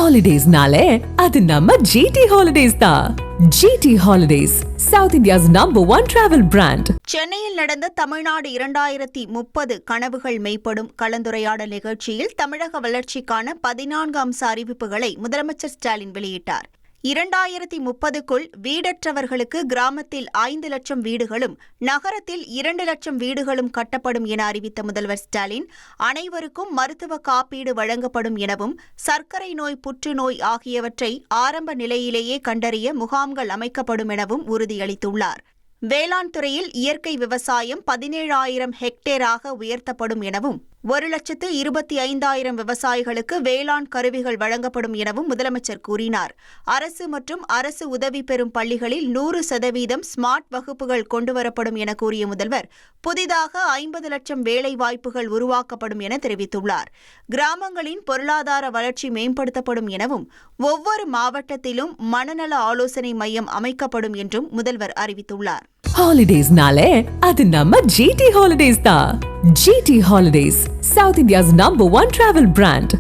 ஹாலிடேஸ்னாலே அது நம்ம ஜிடி ஹாலிடேஸ் தான். GT holidays, south India's #1 travel brand. சென்னையில் நடந்த தமிழ்நாடு 2030 கனவுகள் மெய்ப்படும் கலந்துரையாடல் நிகழ்ச்சியில் தமிழக வளர்ச்சிக்கான 14 அம்ச அறிவிப்புகளை முதலமைச்சர் ஸ்டாலின் வெளியிட்டார். 2030க்குள் வீடற்றவர்களுக்கு கிராமத்தில் 5 லட்சம் வீடுகளும் நகரத்தில் 2 லட்சம் வீடுகளும் கட்டப்படும் என அறிவித்த முதல்வர் ஸ்டாலின், அனைவருக்கும் மருத்துவ காப்பீடு வழங்கப்படும் எனவும், சர்க்கரை நோய், புற்றுநோய் ஆகியவற்றை ஆரம்ப நிலையிலேயே கண்டறிய முகாம்கள் அமைக்கப்படும் எனவும் உறுதியளித்துள்ளார். வேளாண் துறையில் இயற்கை விவசாயம் 17,000 ஹெக்டேராக உயர்த்தப்படும் எனவும், 1,25,000 விவசாயிகளுக்கு வேளாண் கருவிகள் வழங்கப்படும் எனவும் முதலமைச்சர் கூறினார். அரசு மற்றும் அரசு உதவி பெறும் பள்ளிகளில் 100% ஸ்மார்ட் வகுப்புகள் கொண்டுவரப்படும் என கூறிய முதல்வர், புதிதாக 50 லட்சம் வேலை வாய்ப்புகள் உருவாக்கப்படும் என தெரிவித்துள்ளார். கிராமங்களின் பொருளாதார வளர்ச்சி மேம்படுத்தப்படும் எனவும், ஒவ்வொரு மாவட்டத்திலும் மனநல ஆலோசனை மையம் அமைக்கப்படும் என்றும் முதல்வர் அறிவித்துள்ளார். ஹாலிடேஸ்னாலே அது நம்ம ஜிடி ஹாலிடேஸ் தான். GT holidays, south India's #1 travel brand.